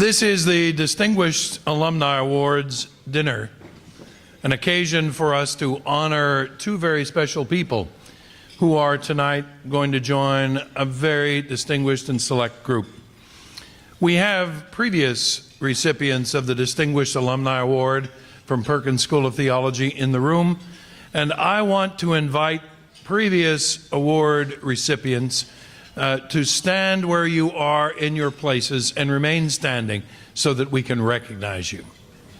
This is the Distinguished Alumni Awards dinner, an occasion for us to honor two very special people who are tonight going to join a very distinguished and select group. We have previous recipients of the Distinguished Alumni Award from Perkins School of Theology in the room, and I want to invite previous award recipients to stand where you are in your places and remain standing so that we can recognize you.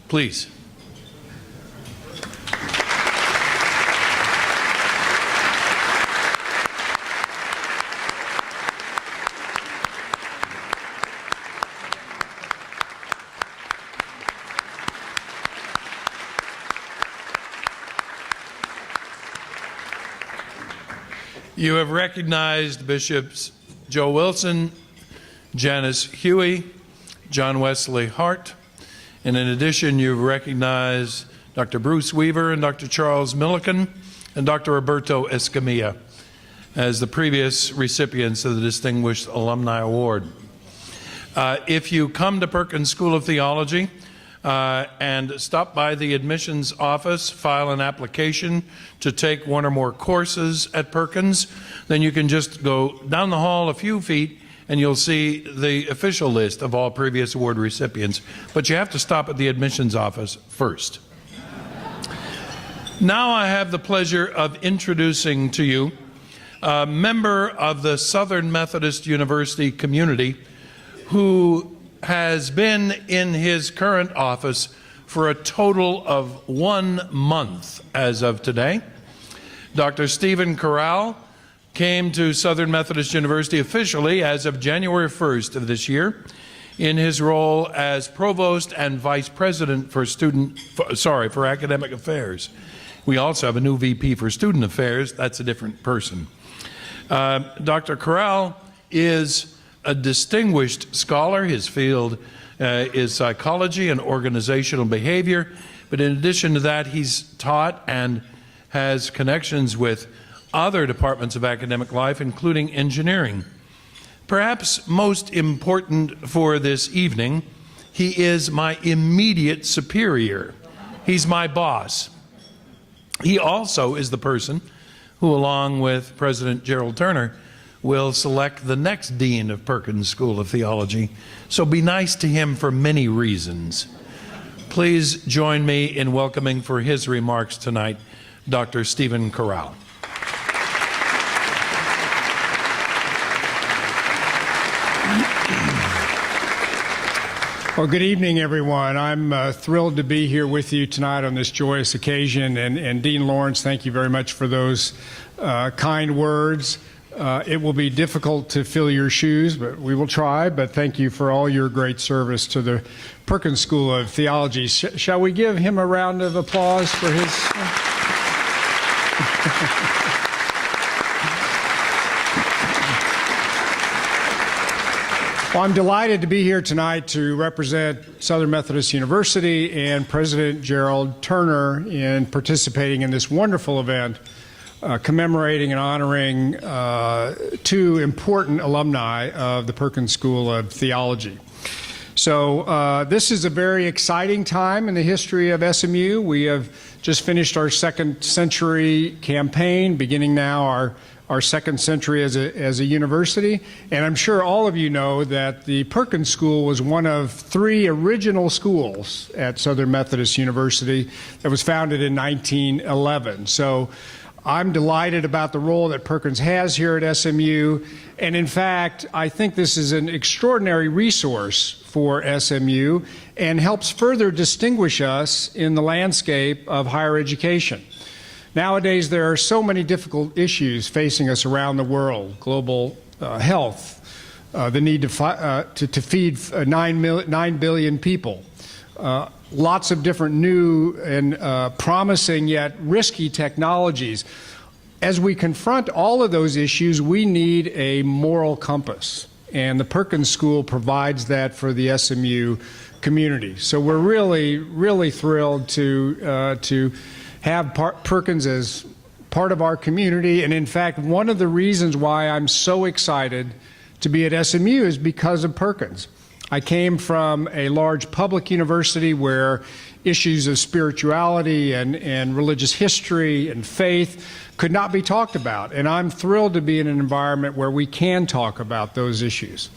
Please. You have recognized Bishops Joe Wilson, Janice Huey, John Wesley Hart, and in addition you've recognized Dr. Bruce Weaver and Dr. Charles Milliken and Dr. Roberto Escamilla as the previous recipients of the Distinguished Alumni Award. If you come to Perkins School of Theology and stop by the admissions office, file an application to take one or more courses at Perkins, then you can just go down the hall a few feet and you'll see the official list of all previous award recipients. But you have to stop at the admissions office first. Now I have the pleasure of introducing to you a member of the Southern Methodist University community who has been in his current office for a total of 1 month as of today. Dr. Stephen Corral came to Southern Methodist University officially as of January 1st of this year in his role as Provost and Vice President for Academic Affairs. We also have a new VP for Student Affairs. That's a different person. Dr. Corral is a distinguished scholar. His field is psychology and organizational behavior. But in addition to that, he's taught and has connections with other departments of academic life, including engineering. Perhaps most important for this evening, he is my immediate superior. He's my boss. He also is the person who, along with President Gerald Turner, will select the next dean of Perkins School of Theology. So be nice to him for many reasons. Please join me in welcoming for his remarks tonight, Dr. Stephen Corral. Well, good evening, everyone. I'm thrilled to be here with you tonight on this joyous occasion. And Dean Lawrence, thank you very much for those kind words. It will be difficult to fill your shoes, but we will try. But thank you for all your great service to the Perkins School of Theology. Shall we give him a round of applause for his... Well, I'm delighted to be here tonight to represent Southern Methodist University and President Gerald Turner in participating in this wonderful event commemorating and honoring two important alumni of the Perkins School of Theology. So this is a very exciting time in the history of SMU. We have just finished our second century campaign, beginning now our second century as a university. And I'm sure all of you know that the Perkins School was one of 3 original schools at Southern Methodist University that was founded in 1911. So I'm delighted about the role that Perkins has here at SMU, and in fact, I think this is an extraordinary resource for SMU and helps further distinguish us in the landscape of higher education. Nowadays, there are so many difficult issues facing us around the world: global health, the need to feed 9 billion people, lots of different new and promising yet risky technologies. As we confront all of those issues, we need a moral compass, and the Perkins School provides that for the SMU community. So we're really, really thrilled to have Perkins as part of our community, and in fact, one of the reasons why I'm so excited to be at SMU is because of Perkins. I came from a large public university where issues of spirituality and religious history and faith could not be talked about. And I'm thrilled to be in an environment where we can talk about those issues.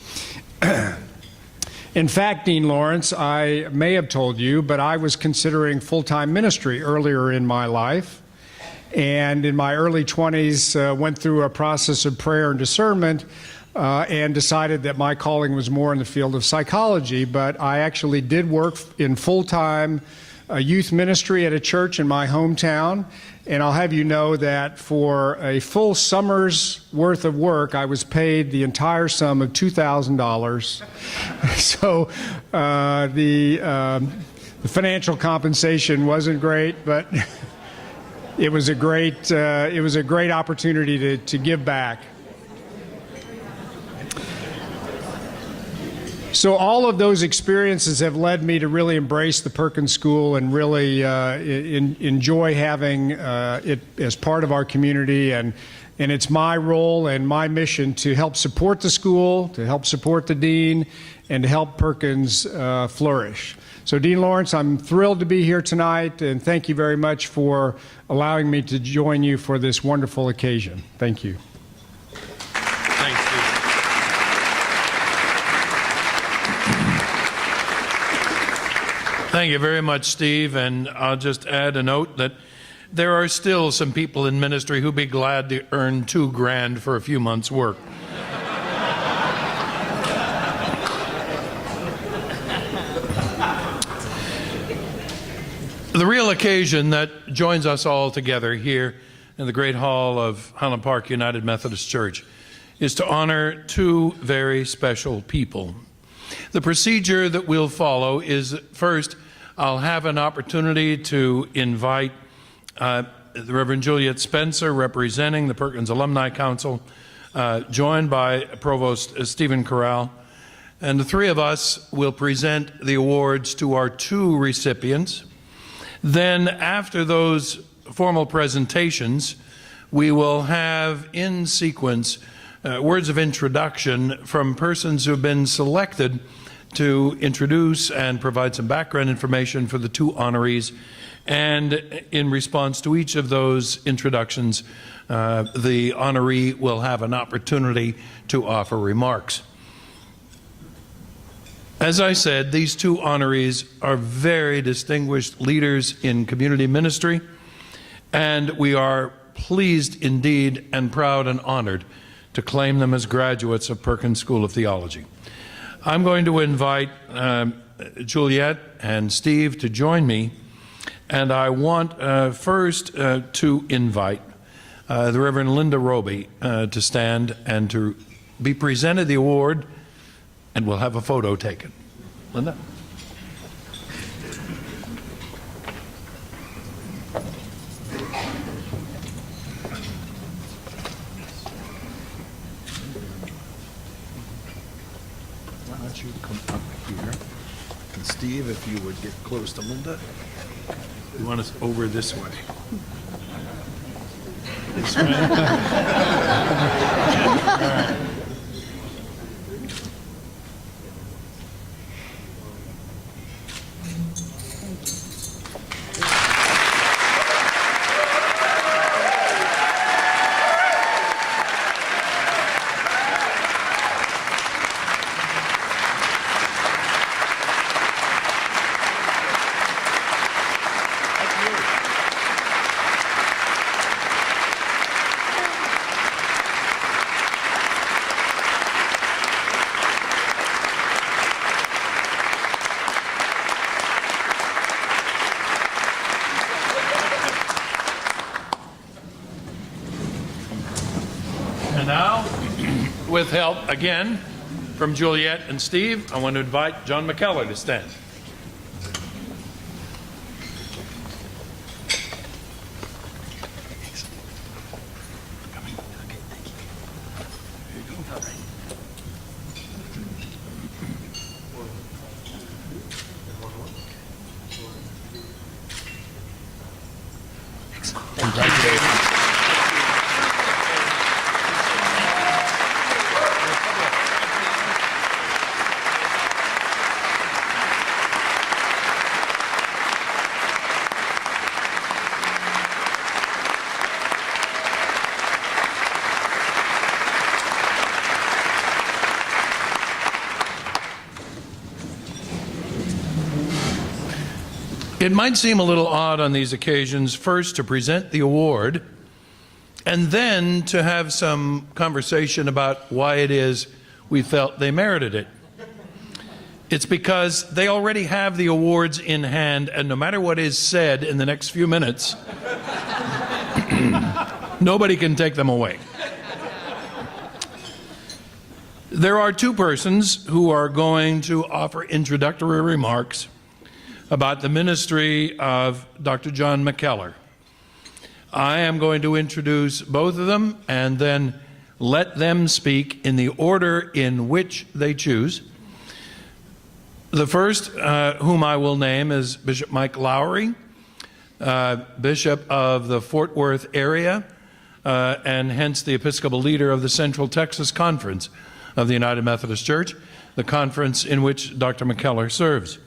In fact, Dean Lawrence, I may have told you, but I was considering full-time ministry earlier in my life. And in my early 20s, went through a process of prayer and discernment and decided that my calling was more in the field of psychology. But I actually did work in full-time youth ministry at a church in my hometown. And I'll have you know that for a full summer's worth of work, I was paid the entire sum of $2,000. So the financial compensation wasn't great, but it was a great opportunity to give back. So all of those experiences have led me to really embrace the Perkins School and really enjoy having it as part of our community. And it's my role and my mission to help support the school, to help support the dean, and to help Perkins flourish. So Dean Lawrence, I'm thrilled to be here tonight, and thank you very much for allowing me to join you for this wonderful occasion. Thank you. Thanks, Steve. Thank you very much, Steve. And I'll just add a note that there are still some people in ministry who'd be glad to earn $2,000 for a few months' work. The real occasion that joins us all together here in the Great Hall of Highland Park United Methodist Church is to honor two very special people. The procedure that we'll follow is, first, I'll have an opportunity to invite the Reverend Juliet Spencer, representing the Perkins Alumni Council, joined by Provost Stephen Corral. And the three of us will present the awards to our two recipients. Then, after those formal presentations, we will have in sequence words of introduction from persons who have been selected to introduce and provide some background information for the two honorees. And in response to each of those introductions, the honoree will have an opportunity to offer remarks. As I said, these two honorees are very distinguished leaders in community ministry, and we are pleased indeed and proud and honored to claim them as graduates of Perkins School of Theology. I'm going to invite Juliet and Steve to join me, and I want first to invite the Reverend Linda Roby to stand and to be presented the award, and we'll have a photo taken. Linda? Why don't you come up here? And Steve, if you would get close to Linda. You want us over this way? This way. All right. And now, with help again from Juliet and Steve, I want to invite John McKellar to stand. Congratulations. It might seem a little odd on these occasions first to present the award and then to have some conversation about why it is we felt they merited it. It's because they already have the awards in hand, and no matter what is said in the next few minutes, nobody can take them away. There are two persons who are going to offer introductory remarks about the ministry of Dr. John McKellar. I am going to introduce both of them and then let them speak in the order in which they choose. The first whom I will name is Bishop Mike Lowry, Bishop of the Fort Worth area, and hence the Episcopal leader of the Central Texas Conference of the United Methodist Church, the conference in which Dr. McKellar serves.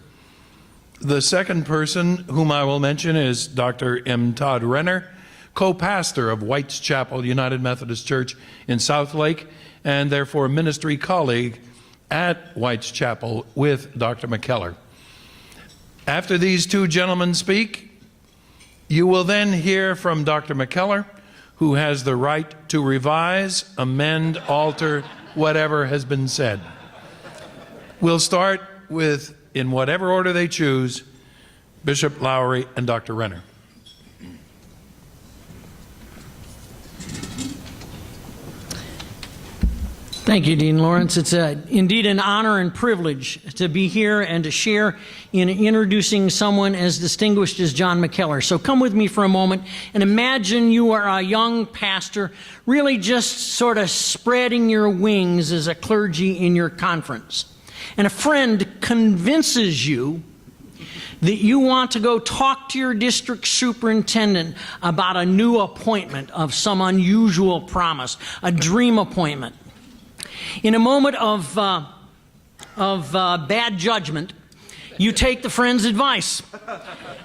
The second person whom I will mention is Dr. M. Todd Renner, co-pastor of White's Chapel United Methodist Church in Southlake, and therefore ministry colleague at White's Chapel with Dr. McKellar. After these two gentlemen speak, you will then hear from Dr. McKellar, who has the right to revise, amend, alter whatever has been said. We'll start with, in whatever order they choose, Bishop Lowry and Dr. Renner. Thank you, Dean Lawrence. It's indeed an honor and privilege to be here and to share in introducing someone as distinguished as John McKellar. So come with me for a moment and imagine you are a young pastor really just sort of spreading your wings as a clergy in your conference. And a friend convinces you that you want to go talk to your district superintendent about a new appointment of some unusual promise, a dream appointment. In a moment of bad judgment, you take the friend's advice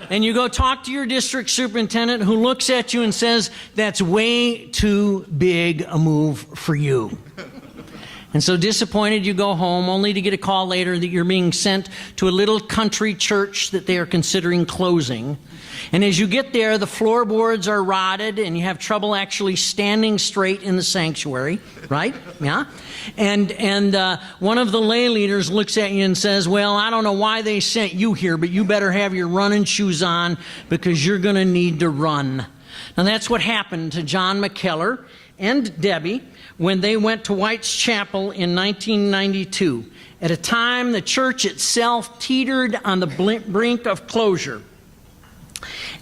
and you go talk to your district superintendent, who looks at you and says, "That's way too big a move for you." And so disappointed, you go home, only to get a call later that you're being sent to a little country church that they are considering closing. And as you get there, the floorboards are rotted and you have trouble actually standing straight in the sanctuary, right? Yeah. And one of the lay leaders looks at you and says, "Well, I don't know why they sent you here, but you better have your running shoes on because you're going to need to run." Now that's what happened to John McKellar and Debbie when they went to White's Chapel in 1992, at a time the church itself teetered on the brink of closure.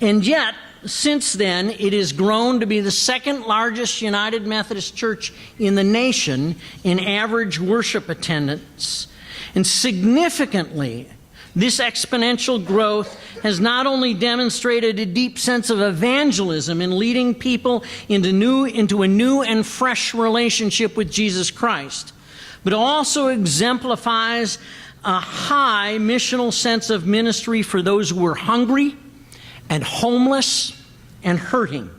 And yet, since then, it has grown to be the second largest United Methodist Church in the nation in average worship attendance. And significantly, this exponential growth has not only demonstrated a deep sense of evangelism in leading people into a new and fresh relationship with Jesus Christ, but also exemplifies a high missional sense of ministry for those who are hungry and homeless and hurting.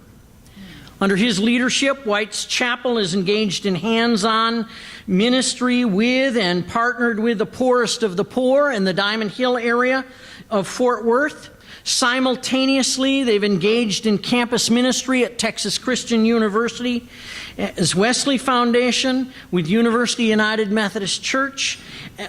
Under his leadership, White's Chapel is engaged in hands-on ministry with and partnered with the poorest of the poor in the Diamond Hill area of Fort Worth. Simultaneously, they've engaged in campus ministry at Texas Christian University, as Wesley Foundation, with University United Methodist Church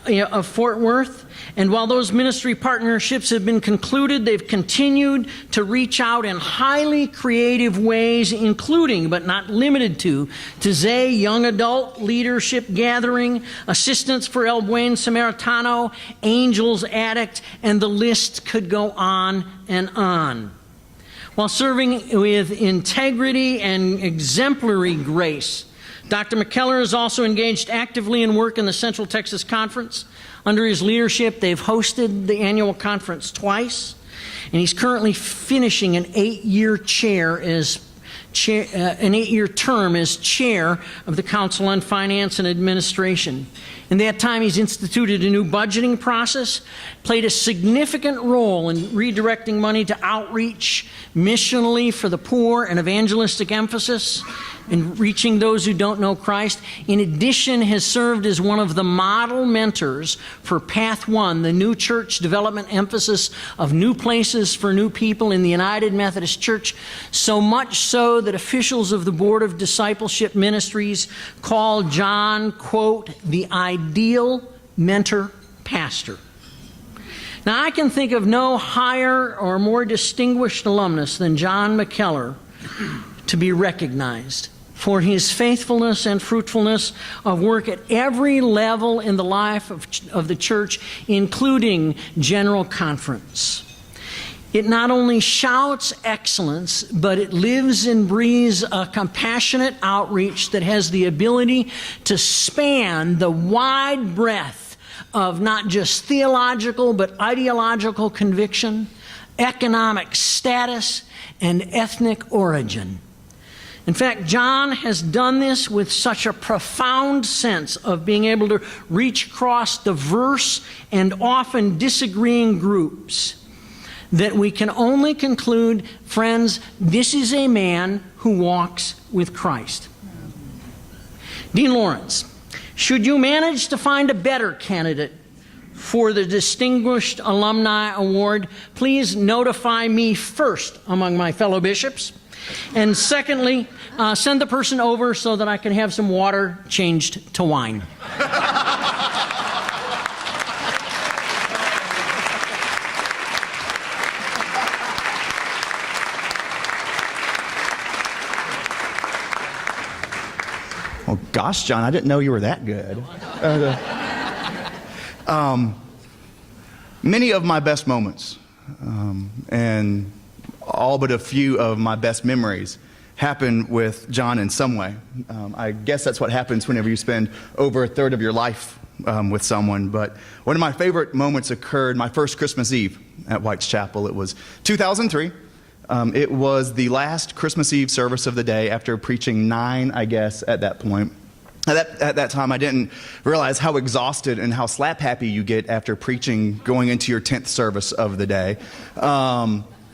of Fort Worth. And while those ministry partnerships have been concluded, they've continued to reach out in highly creative ways, including, but not limited to Zay Young Adult Leadership Gathering, Assistance for El Buen Samaritano, Angels Addict, and the list could go on and on. While serving with integrity and exemplary grace, Dr. McKellar is also engaged actively in work in the Central Texas Conference. Under his leadership, they've hosted the annual conference twice, and he's currently finishing an 8-year term as chair of the Council on Finance and Administration. In that time, he's instituted a new budgeting process, played a significant role in redirecting money to outreach, missionally for the poor, and evangelistic emphasis in reaching those who don't know Christ. In addition, has served as one of the model mentors for Path One, the new church development emphasis of new places for new people in the United Methodist Church, so much so that officials of the Board of Discipleship Ministries call John, quote, the ideal mentor pastor. Now, I can think of no higher or more distinguished alumnus than John McKellar to be recognized for his faithfulness and fruitfulness of work at every level in the life of the church, including General Conference. It not only shouts excellence, but it lives and breathes a compassionate outreach that has the ability to span the wide breadth of not just theological, but ideological conviction, economic status, and ethnic origin. In fact, John has done this with such a profound sense of being able to reach across diverse and often disagreeing groups that we can only conclude, friends, this is a man who walks with Christ. Dean Lawrence, should you manage to find a better candidate for the Distinguished Alumni Award, please notify me first among my fellow bishops. And secondly, send the person over so that I can have some water changed to wine. Well, gosh, John, I didn't know you were that good. Many of my best moments and all but a few of my best memories happen with John in some way. I guess that's what happens whenever you spend over a third of your life with someone. But one of my favorite moments occurred my first Christmas Eve at White's Chapel. It was 2003. It was the last Christmas Eve service of the day after preaching 9, I guess, at that point. At that time, I didn't realize how exhausted and how slap-happy you get after preaching going into your 10th service of the day.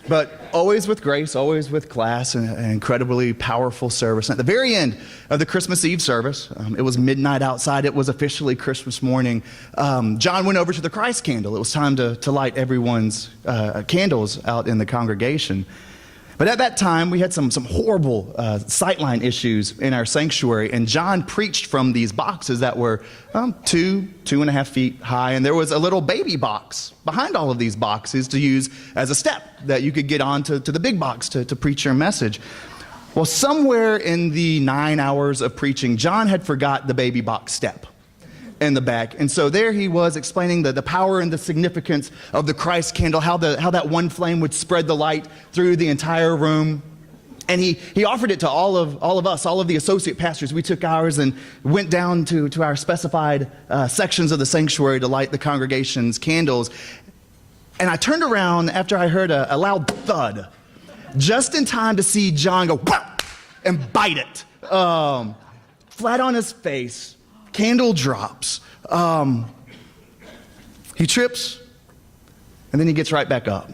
But always with grace, always with class, and an incredibly powerful service. And at the very end of the Christmas Eve service, it was midnight outside. It was officially Christmas morning. John went over to the Christ candle. It was time to light everyone's candles out in the congregation. But at that time, we had some horrible sightline issues in our sanctuary, and John preached from these boxes that were 2.5 feet high, and there was a little baby box behind all of these boxes to use as a step that you could get on to the big box to preach your message. Well, somewhere in the 9 hours of preaching, John had forgot the baby box step in the back. And so there he was explaining the power and the significance of the Christ candle, how that one flame would spread the light through the entire room. And he offered it to all of us, all of the associate pastors. We took ours and went down to our specified sections of the sanctuary to light the congregation's candles. And I turned around after I heard a loud thud, just in time to see John go, whap, and bite it. Flat on his face. Candle drops. He trips, and then he gets right back up.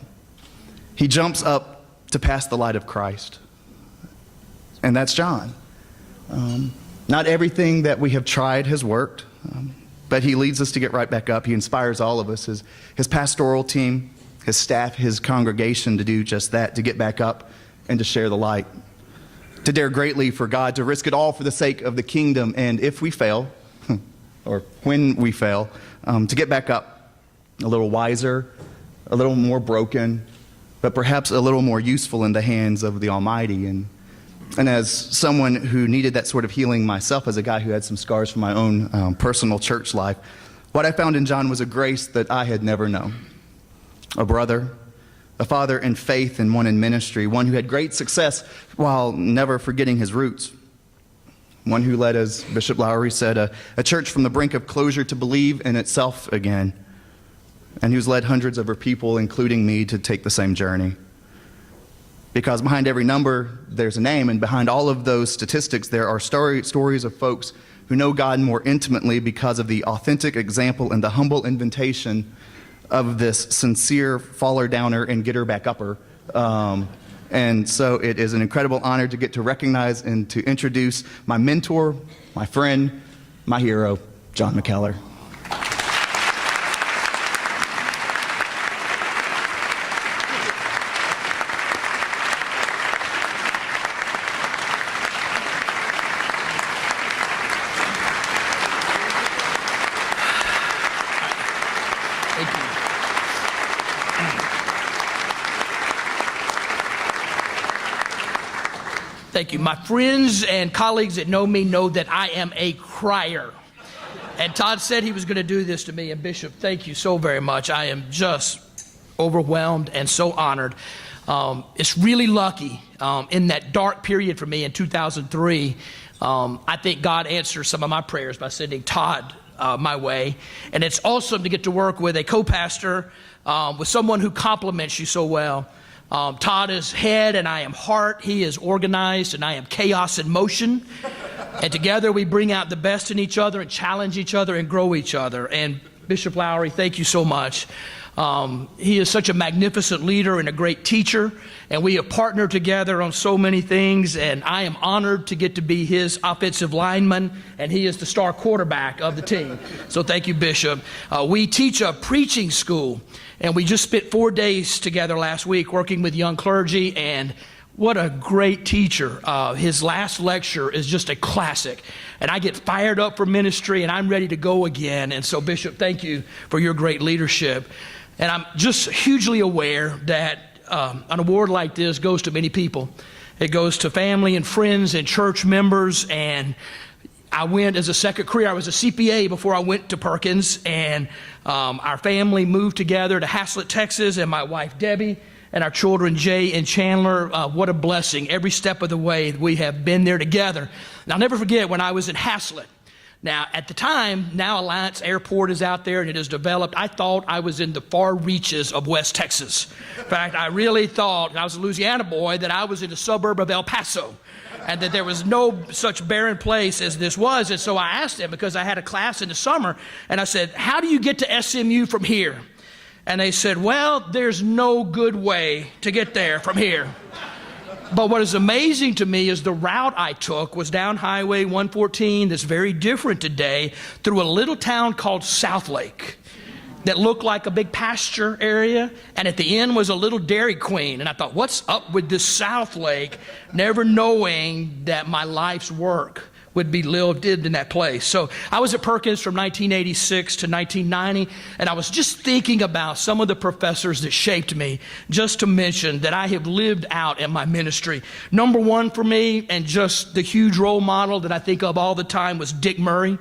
He jumps up to pass the light of Christ. And that's John. Not everything that we have tried has worked, but he leads us to get right back up. He inspires all of us, his pastoral team, his staff, his congregation to do just that, to get back up and to share the light. To dare greatly for God, to risk it all for the sake of the kingdom, and if we fail, or when we fail, to get back up a little wiser, a little more broken, but perhaps a little more useful in the hands of the Almighty. And as someone who needed that sort of healing myself, as a guy who had some scars from my own personal church life, what I found in John was a grace that I had never known. A brother, a father in faith and one in ministry, one who had great success while never forgetting his roots. One who led, as Bishop Lowry said, a church from the brink of closure to believe in itself again, and who's led hundreds of her people, including me, to take the same journey. Because behind every number, there's a name, and behind all of those statistics, there are stories of folks who know God more intimately because of the authentic example and the humble invitation of this sincere faller downer and getter back upper. And so it is an incredible honor to get to recognize and to introduce my mentor, my friend, my hero, John McKellar. Thank you. My friends and colleagues that know me know that I am a crier. And Todd said he was going to do this to me. And Bishop, thank you so very much. I am just overwhelmed and so honored. It's really lucky in that dark period for me in 2003. I think God answered some of my prayers by sending Todd my way. And it's awesome to get to work with a co-pastor, with someone who compliments you so well. Todd is head and I am heart. He is organized and I am chaos in motion. And together we bring out the best in each other and challenge each other and grow each other. And Bishop Lowry, thank you so much. He is such a magnificent leader and a great teacher. And we have partnered together on so many things. And I am honored to get to be his offensive lineman. And he is the star quarterback of the team. So thank you, Bishop. We teach a preaching school. And we just spent 4 days together last week working with young clergy, and what a great teacher. His last lecture is just a classic. And I get fired up for ministry, and I'm ready to go again. And so, Bishop, thank you for your great leadership. And I'm just hugely aware that an award like this goes to many people. It goes to family and friends and church members, and I went as a second career. I was a CPA before I went to Perkins, and our family moved together to Haslett, Texas, and my wife, Debbie, and our children, Jay and Chandler. What a blessing. Every step of the way, we have been there together. And I'll never forget when I was in Haslett. Now, at the time, now Alliance Airport is out there and it is developed. I thought I was in the far reaches of West Texas. In fact, I really thought, and I was a Louisiana boy, that I was in a suburb of El Paso, and that there was no such barren place as this was. And so I asked them, because I had a class in the summer, and I said, how do you get to SMU from here? And they said, well, there's no good way to get there from here. But what is amazing to me is the route I took was down Highway 114, that's very different today, through a little town called Southlake that looked like a big pasture area, and at the end was a little Dairy Queen. And I thought, what's up with this Southlake, never knowing that my life's work would be lived in that place. So I was at Perkins from 1986 to 1990, and I was just thinking about some of the professors that shaped me, just to mention that I have lived out in my ministry. Number one for me, and just the huge role model that I think of all the time, was Dick Murray.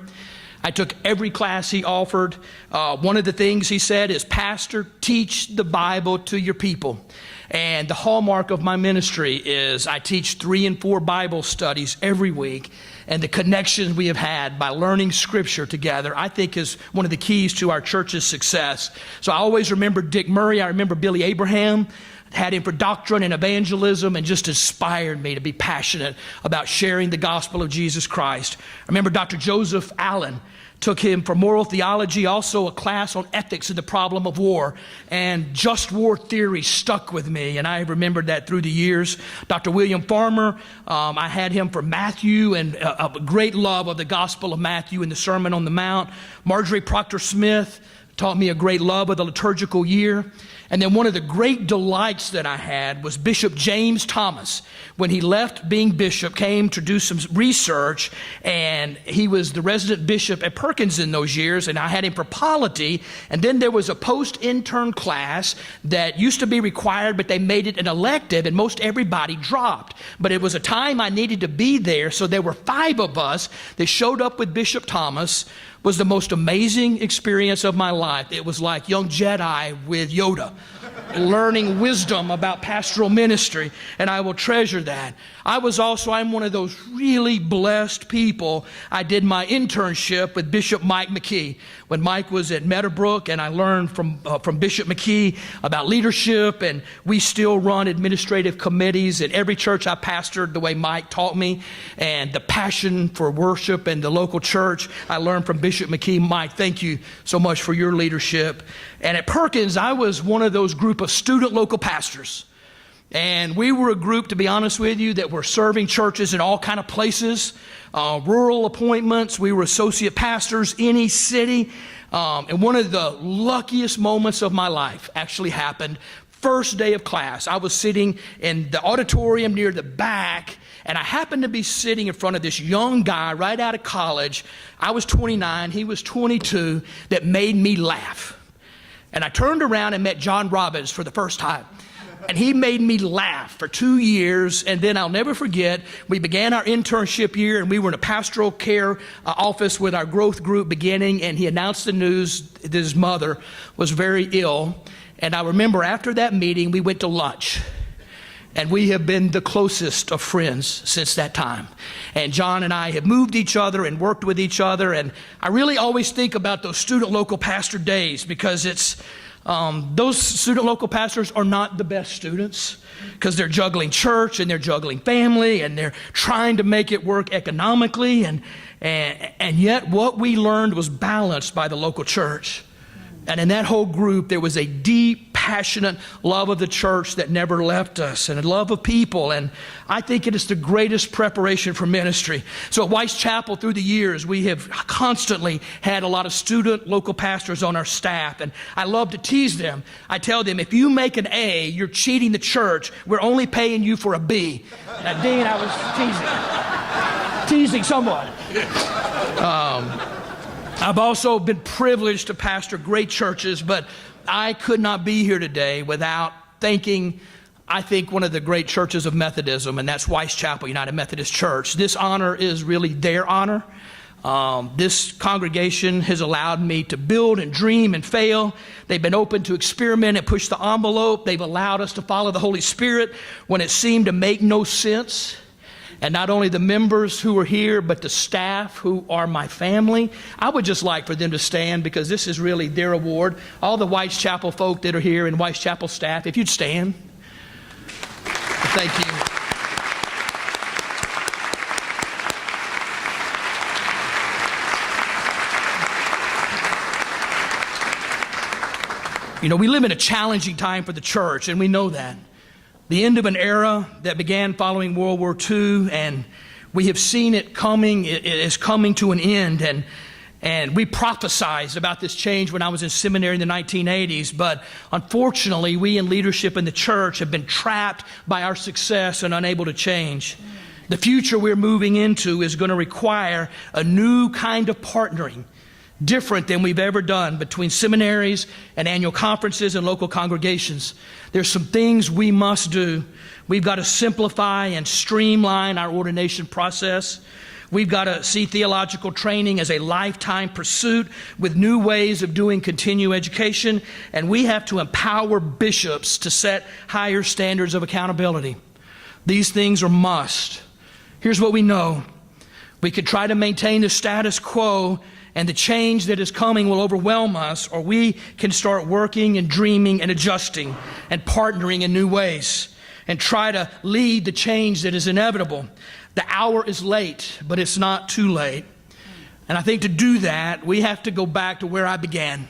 I took every class he offered. One of the things he said is, pastor, teach the Bible to your people. And the hallmark of my ministry is I teach 3 and 4 Bible studies every week. And the connections we have had by learning Scripture together, I think, is one of the keys to our church's success. So I always remember Dick Murray. I remember Billy Abraham. Had him for doctrine and evangelism, and just inspired me to be passionate about sharing the gospel of Jesus Christ. I remember Dr. Joseph Allen. Took him for moral theology, also a class on ethics and the problem of war. And just war theory stuck with me, and I remembered that through the years. Dr. William Farmer, I had him for Matthew and a great love of the Gospel of Matthew and the Sermon on the Mount. Marjorie Proctor Smith taught me a great love of the liturgical year. And then one of the great delights that I had was Bishop James Thomas. When he left being bishop, came to do some research, and he was the resident bishop at Perkins in those years, and I had him for polity. And then there was a post-intern class that used to be required, but they made it an elective, and most everybody dropped. But it was a time I needed to be there, so there were 5 of us that showed up with Bishop Thomas. was the most amazing experience of my life. It was like young Jedi with Yoda, learning wisdom about pastoral ministry, and I will treasure that. I'm one of those really blessed people. I did my internship with Bishop Mike McKee when Mike was at Meadowbrook, and I learned from Bishop McKee about leadership, and we still run administrative committees in every church I pastored the way Mike taught me, and the passion for worship and the local church I learned from Bishop McKee. Mike, thank you so much for your leadership. And at Perkins, I was one of those group of student local pastors. And we were a group, to be honest with you, that were serving churches in all kind of places, rural appointments. We were associate pastors, any city. And one of the luckiest moments of my life actually happened first day of class. I was sitting in the auditorium near the back, and I happened to be sitting in front of this young guy right out of college. I was 29, he was 22, that made me laugh. And I turned around and met John Robbins for the first time. And he made me laugh for 2 years. And then I'll never forget, we began our internship year, and we were in a pastoral care office with our growth group beginning, and he announced the news that his mother was very ill. And I remember after that meeting, we went to lunch. And we have been the closest of friends since that time. And John and I have moved each other and worked with each other. And I really always think about those student local pastor days, because it's those student local pastors are not the best students, because they're juggling church and they're juggling family and they're trying to make it work economically. And yet what we learned was balanced by the local church. And in that whole group, there was a deep, passionate love of the church that never left us, and a love of people. And I think it is the greatest preparation for ministry. So at Weiss Chapel, through the years, we have constantly had a lot of student local pastors on our staff. And I love to tease them. I tell them, if you make an A, you're cheating the church. We're only paying you for a B. Now, Dean, I was teasing someone. I've also been privileged to pastor great churches, but I could not be here today without thanking, I think, one of the great churches of Methodism, and that's Weiss Chapel United Methodist Church. This honor is really their honor. This congregation has allowed me to build and dream and fail. They've been open to experiment and push the envelope. They've allowed us to follow the Holy Spirit when it seemed to make no sense. And not only the members who are here, but the staff who are my family. I would just like for them to stand, because this is really their award. All the Weiss Chapel folk that are here and Weiss Chapel staff, if you'd stand. Thank you. You know, we live in a challenging time for the church, and we know that. The end of an era that began following World War II, and we have seen it coming. It is coming to an end, and we prophesied about this change when I was in seminary in the 1980s, but unfortunately, we in leadership in the church have been trapped by our success and unable to change. The future we're moving into is going to require a new kind of partnering, different than we've ever done, between seminaries and annual conferences and local congregations. There's some things we must do. We've got to simplify and streamline our ordination process. We've got to see theological training as a lifetime pursuit with new ways of doing continuing education. And we have to empower bishops to set higher standards of accountability. These things are must. Here's what we know. We could try to maintain the status quo, and the change that is coming will overwhelm us, or we can start working and dreaming and adjusting and partnering in new ways and try to lead the change that is inevitable. The hour is late, but it's not too late. And I think to do that, we have to go back to where I began.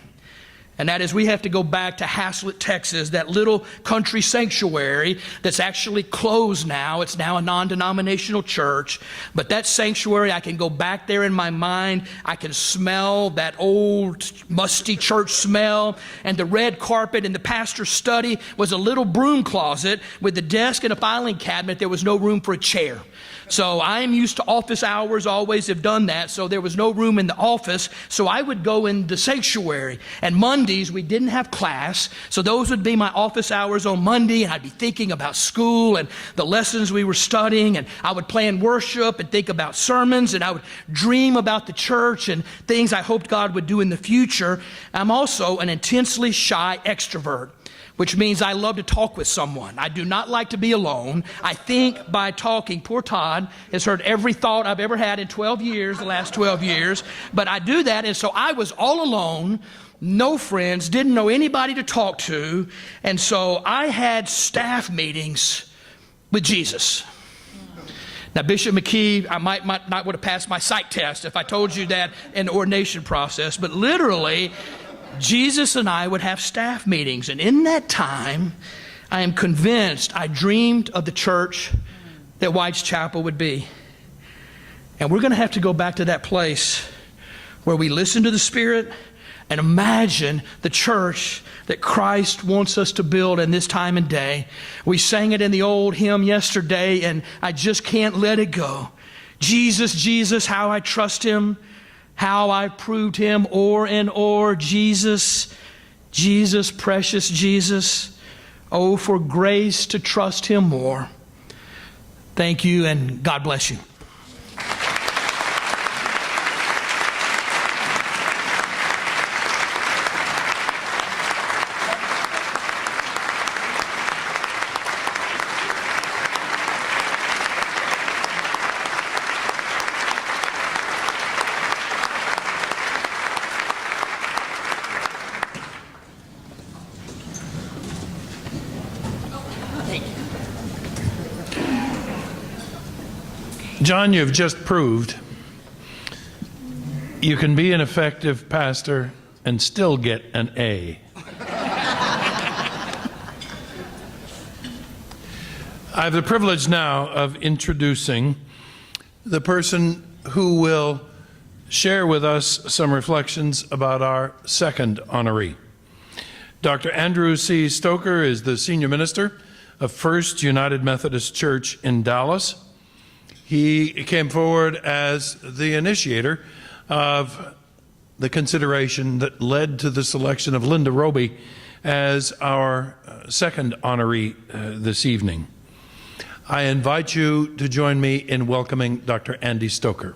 And that is, we have to go back to Haslett, Texas, that little country sanctuary that's actually closed now. It's now a non-denominational church. But that sanctuary, I can go back there in my mind. I can smell that old, musty church smell. And the red carpet in the pastor's study was a little broom closet with a desk and a filing cabinet. There was no room for a chair. So I'm used to office hours, always have done that. So there was no room in the office. So I would go in the sanctuary. And Monday Mondays, we didn't have class, so those would be my office hours on Monday, and I'd be thinking about school and the lessons we were studying, and I would plan worship and think about sermons, and I would dream about the church and things I hoped God would do in the future. I'm also an intensely shy extrovert, which means I love to talk with someone. I do not like to be alone. I think by talking. Poor Todd has heard every thought I've ever had in 12 years, the last 12 years. But I do that, and so I was all alone, no friends, didn't know anybody to talk to, and so I had staff meetings with Jesus. Now, Bishop McKee, I might not would have passed my psych test if I told you that in the ordination process, but literally, Jesus and I would have staff meetings, and in that time, I am convinced I dreamed of the church that White's Chapel would be. And we're going to have to go back to that place where we listen to the Spirit and imagine the church that Christ wants us to build in this time and day. We sang it in the old hymn yesterday, and I just can't let it go. Jesus, Jesus, how I trust Him, how I proved Him o'er and o'er. Jesus, Jesus, precious Jesus. Oh, for grace to trust Him more. Thank you, and God bless you. John, you've just proved you can be an effective pastor and still get an A. I have the privilege now of introducing the person who will share with us some reflections about our second honoree. Dr. Andrew C. Stoker is the senior minister of First United Methodist Church in Dallas. He came forward as the initiator of the consideration that led to the selection of Linda Roby as our second honoree this evening. I invite you to join me in welcoming Dr. Andy Stoker.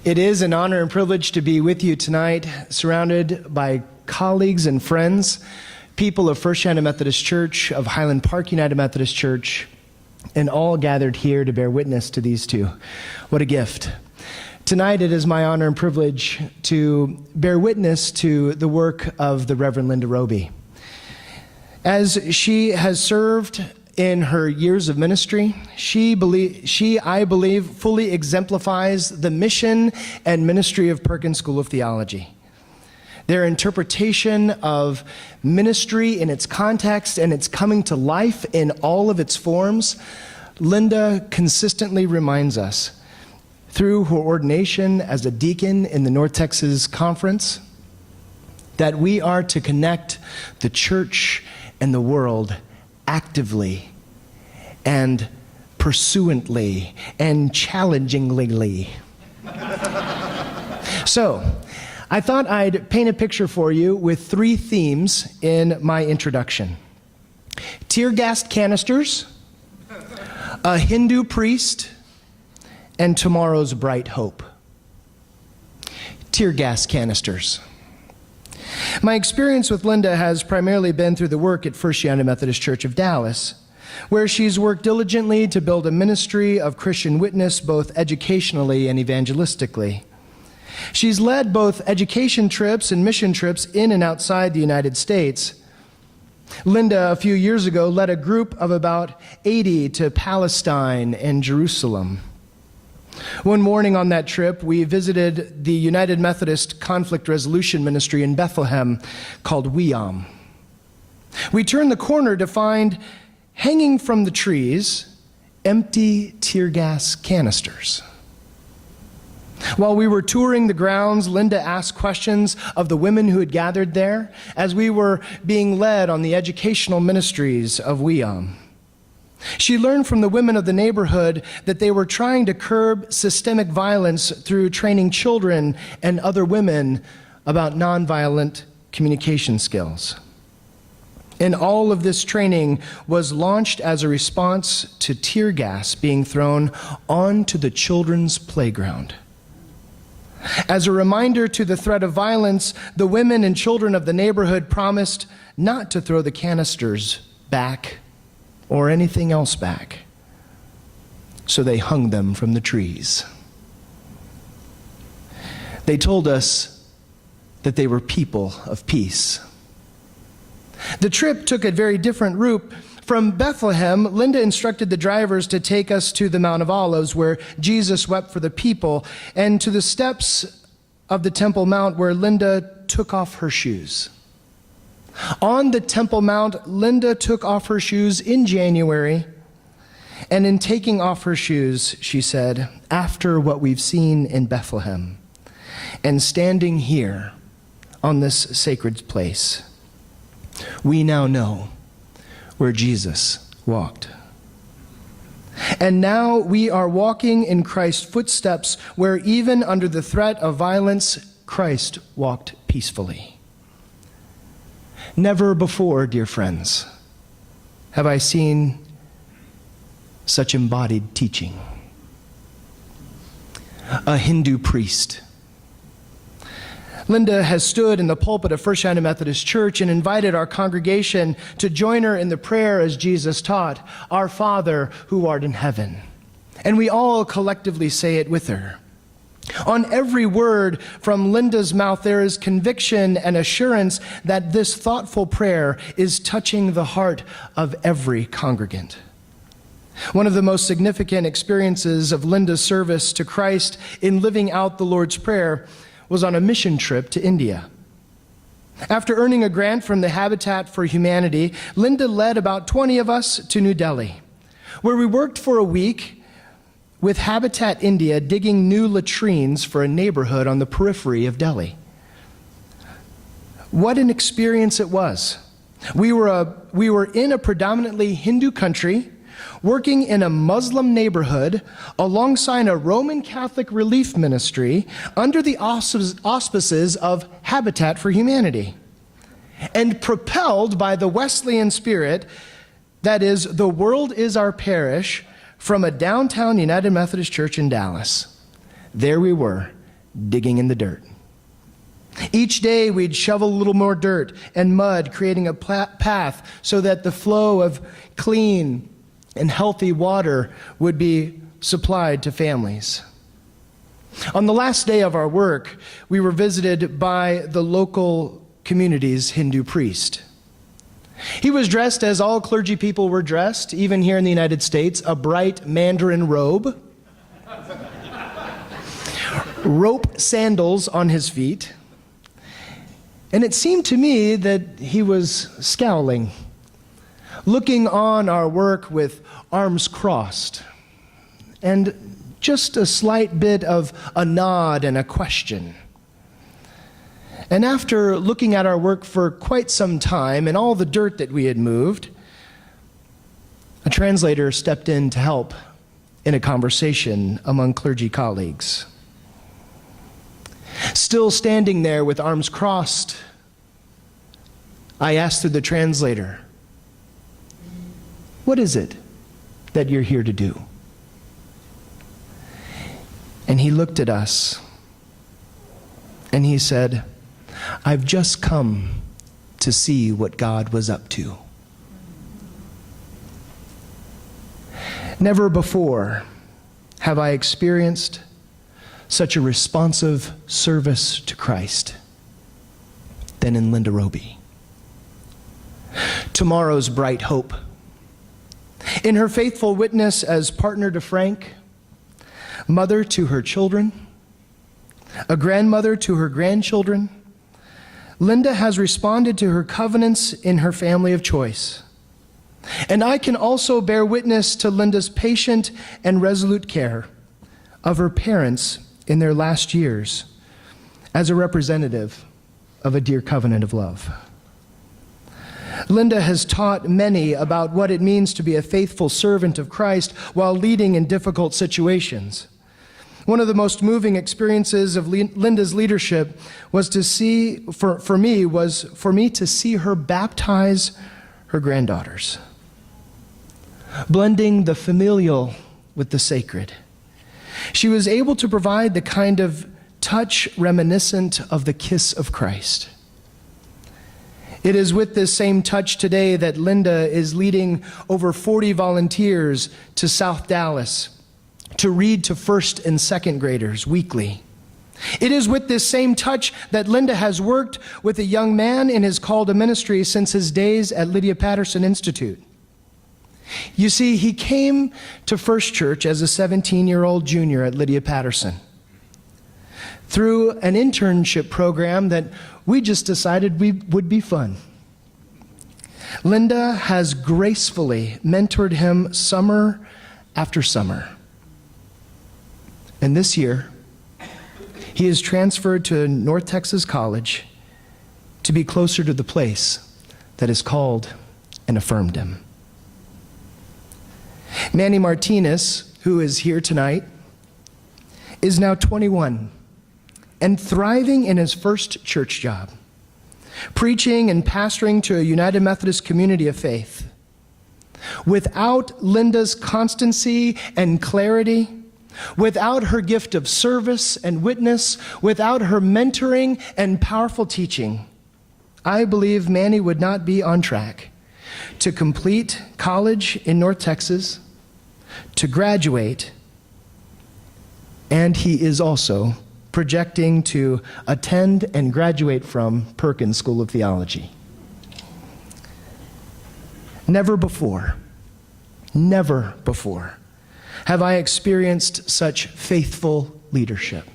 It is an honor and privilege to be with you tonight, surrounded by colleagues and friends, people of First United Methodist Church, of Highland Park United Methodist Church, and all gathered here to bear witness to these two. What a gift. Tonight it is my honor and privilege to bear witness to the work of the Reverend Linda Roby. As she has served in her years of ministry, she, I believe, fully exemplifies the mission and ministry of Perkins School of Theology. Their interpretation of ministry in its context and its coming to life in all of its forms, Linda consistently reminds us, through her ordination as a deacon in the North Texas Conference, that we are to connect the church and the world actively and pursuantly and challengingly. So, I thought I'd paint a picture for you with three themes in my introduction: tear gas canisters, a Hindu priest, and tomorrow's bright hope. Tear gas canisters. My experience with Linda has primarily been through the work at First United Methodist Church of Dallas, where she's worked diligently to build a ministry of Christian witness both educationally and evangelistically. She's led both education trips and mission trips in and outside the United States. Linda, a few years ago, led a group of about 80 to Palestine and Jerusalem. One morning on that trip, we visited the United Methodist Conflict Resolution Ministry in Bethlehem called WEOM. We turned the corner to find, hanging from the trees, empty tear gas canisters. While we were touring the grounds, Linda asked questions of the women who had gathered there as we were being led on the educational ministries of WEOM. She learned from the women of the neighborhood that they were trying to curb systemic violence through training children and other women about nonviolent communication skills. And all of this training was launched as a response to tear gas being thrown onto the children's playground. As a reminder to the threat of violence, the women and children of the neighborhood promised not to throw the canisters back or anything else back. So they hung them from the trees. They told us that they were people of peace. The trip took a very different route. From Bethlehem, Linda instructed the drivers to take us to the Mount of Olives, where Jesus wept for the people, and to the steps of the Temple Mount, where Linda took off her shoes. On the Temple Mount, Linda took off her shoes in January, and in taking off her shoes, she said, "After what we've seen in Bethlehem, and standing here on this sacred place, we now know where Jesus walked. And now we are walking in Christ's footsteps, where even under the threat of violence, Christ walked peacefully." Never before, dear friends, have I seen such embodied teaching. A Hindu priest. Linda has stood in the pulpit of First United Methodist Church and invited our congregation to join her in the prayer as Jesus taught, "Our Father who art in heaven." And we all collectively say it with her. On every word from Linda's mouth, there is conviction and assurance that this thoughtful prayer is touching the heart of every congregant. One of the most significant experiences of Linda's service to Christ in living out the Lord's Prayer was on a mission trip to India. After earning a grant from the Habitat for Humanity, Linda led about 20 of us to New Delhi, where we worked for a week with Habitat India digging new latrines for a neighborhood on the periphery of Delhi. What an experience it was. We were in a predominantly Hindu country, working in a Muslim neighborhood alongside a Roman Catholic relief ministry under the auspices of Habitat for Humanity, and propelled by the Wesleyan spirit, that is, the world is our parish, from a downtown United Methodist Church in Dallas. There we were, digging in the dirt. Each day we'd shovel a little more dirt and mud, creating a path so that the flow of clean and healthy water would be supplied to families. On the last day of our work, we were visited by the local community's Hindu priest. He was dressed as all clergy people were dressed, even here in the United States, a bright mandarin robe, rope sandals on his feet, and it seemed to me that he was scowling, looking on our work with arms crossed, and just a slight bit of a nod and a question. And after looking at our work for quite some time and all the dirt that we had moved, a translator stepped in to help in a conversation among clergy colleagues. Still standing there with arms crossed, I asked through the translator, "What is it that you're here to do?" And he looked at us and he said, "I've just come to see what God was up to." Never before have I experienced such a responsive service to Christ than in Linda Roby. Tomorrow's bright hope. In her faithful witness as partner to Frank, mother to her children, a grandmother to her grandchildren, Linda has responded to her covenants in her family of choice. And I can also bear witness to Linda's patient and resolute care of her parents in their last years as a representative of a dear covenant of love. Linda has taught many about what it means to be a faithful servant of Christ while leading in difficult situations. One of the most moving experiences of Linda's leadership was to see, for me to see her baptize her granddaughters, blending the familial with the sacred. She was able to provide the kind of touch reminiscent of the kiss of Christ. It is with this same touch today that Linda is leading over 40 volunteers to South Dallas to read to first and second graders weekly. It is with this same touch that Linda has worked with a young man in his call to ministry since his days at Lydia Patterson Institute. You see, he came to First Church as a 17-year-old junior at Lydia Patterson through an internship program that we just decided would be fun. Linda has gracefully mentored him summer after summer. And this year, he is transferred to North Texas College to be closer to the place that has called and affirmed him. Manny Martinez, who is here tonight, is now 21 and thriving in his first church job, preaching and pastoring to a United Methodist community of faith. Without Linda's constancy and clarity, without her gift of service and witness, without her mentoring and powerful teaching, I believe Manny would not be on track to complete college in North Texas, to graduate, and he is also projecting to attend and graduate from Perkins School of Theology. Never before have I experienced such faithful leadership.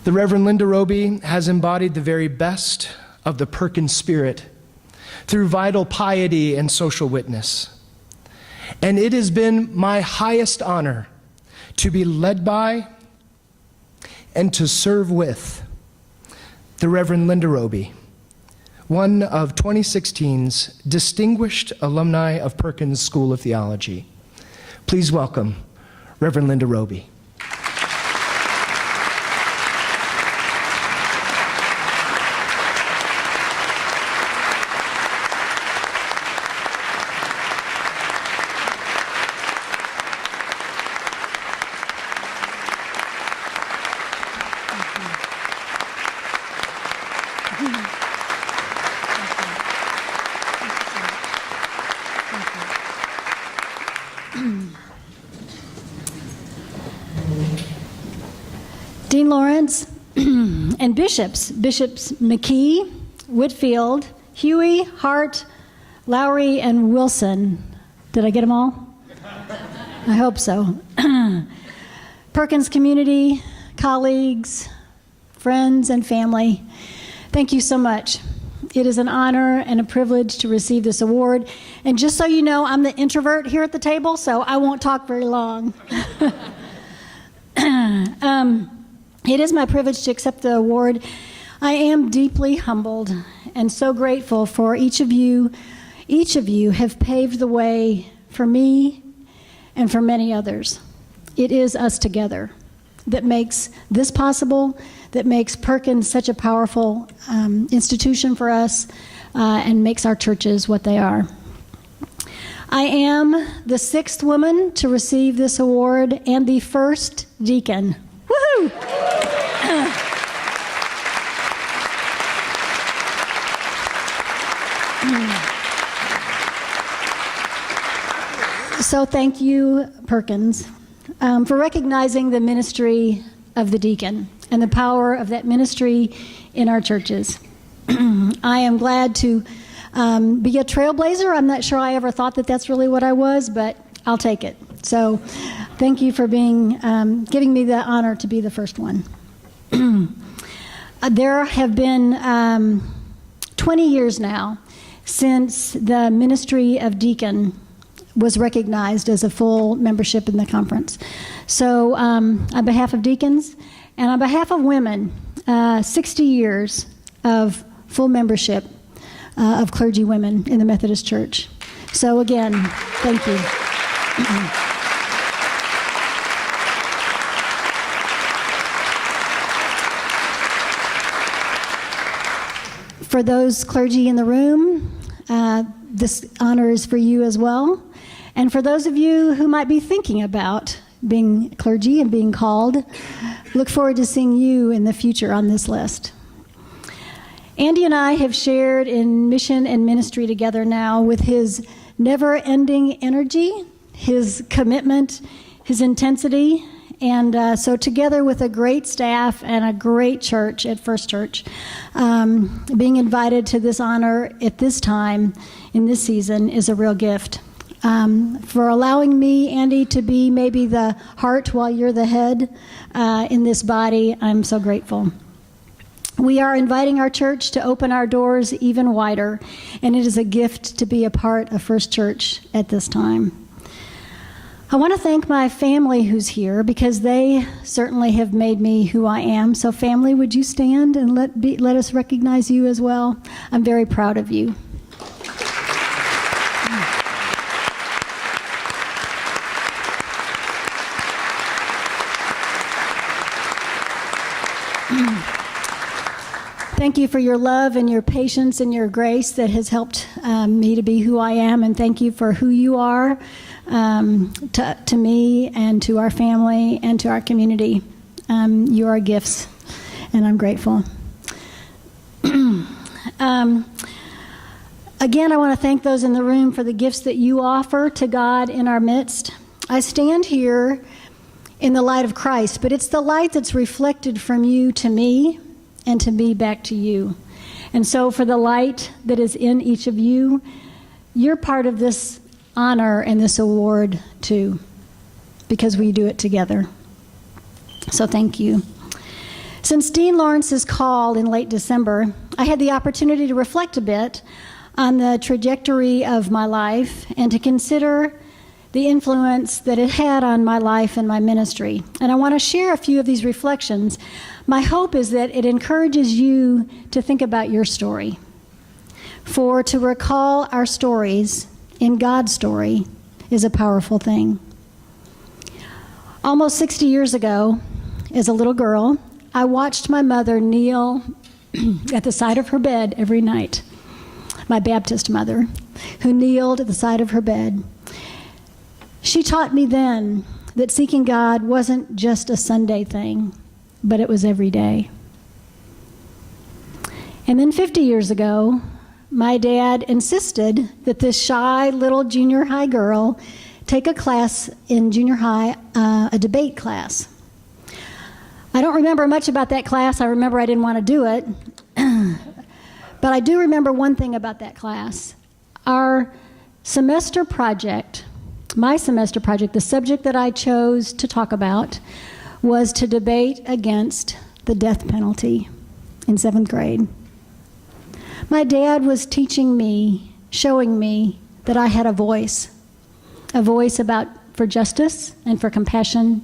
The Reverend Linda Roby has embodied the very best of the Perkins spirit through vital piety and social witness. And it has been my highest honor to be led by and to serve with the Reverend Linda Roby, one of 2016's distinguished alumni of Perkins School of Theology. Please welcome Reverend Linda Roby. Dean Lawrence and Bishops McKee, Whitfield, Huey, Hart, Lowry, and Wilson. Did I get them all? I hope so. Perkins community, colleagues, friends, and family, thank you so much. It is an honor and a privilege to receive this award. And just so you know, I'm the introvert here at the table, so I won't talk very long. It is my privilege to accept the award. I am deeply humbled and so grateful for each of you. Each of you have paved the way for me and for many others. It is us together that makes this possible, that makes Perkins such a powerful institution for us, and makes our churches what they are. I am the 6th woman to receive this award and the 1st deacon. Woohoo! So thank you, Perkins, for recognizing the ministry of the deacon and the power of that ministry in our churches. I am glad to be a trailblazer. I'm not sure I ever thought that that's really what I was, but I'll take it. So thank you for being giving me the honor to be the first one. There have been 20 years now since the ministry of deacon was recognized as a full membership in the conference. So on behalf of deacons and on behalf of women, 60 years of full membership of clergy women in the Methodist Church. So again, thank you. For those clergy in the room, this honor is for you as well. And for those of you who might be thinking about being clergy and being called, look forward to seeing you in the future on this list. Andy and I have shared in mission and ministry together now with his never-ending energy, his commitment, his intensity, and so together with a great staff and a great church at First Church, being invited to this honor at this time in this season is a real gift. For allowing me, Andy, to be maybe the heart while you're the head in this body, I'm so grateful. We are inviting our church to open our doors even wider, and it is a gift to be a part of First Church at this time. I want to thank my family who's here because they certainly have made me who I am. So family, would you stand and let us recognize you as well? I'm very proud of you. Thank you for your love and your patience and your grace that has helped me to be who I am, and thank you for who you are to me and to our family and to our community. You are gifts, and I'm grateful. Again, I want to thank those in the room for the gifts that you offer to God in our midst. I stand here in the light of Christ, but it's the light that's reflected from you to me and to me back to you. And so for the light that is in each of you, you're part of this honor and this award too, because we do it together. So thank you. Since Dean Lawrence's call in late December, I had the opportunity to reflect a bit on the trajectory of my life and to consider the influence that it had on my life and my ministry. And I want to share a few of these reflections. My hope is that it encourages you to think about your story. For to recall our stories in God's story is a powerful thing. Almost 60 years ago, as a little girl, I watched my mother kneel at the side of her bed every night. My Baptist mother, who kneeled at the side of her bed. She taught me then that seeking God wasn't just a Sunday thing, but it was every day. And then 50 years ago, my dad insisted that this shy little junior high girl take a class in junior high, a debate class. I don't remember much about that class. I remember I didn't want to do it. But I do remember one thing about that class. Our semester project, my semester project, the subject that I chose to talk about was to debate against the death penalty in 7th grade. My dad was teaching me, showing me that I had a voice for justice and for compassion.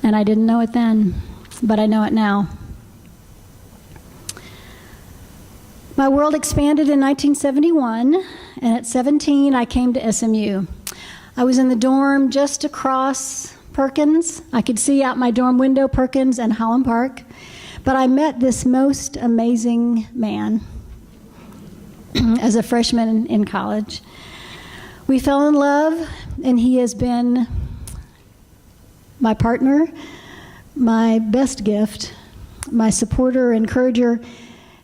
And I didn't know it then, but I know it now. My world expanded in 1971, and at 17, I came to SMU. I was in the dorm just across Perkins. I could see out my dorm window Perkins and Holland Park, but I met this most amazing man as a freshman in college. We fell in love, and he has been my partner, my best gift, my supporter, encourager,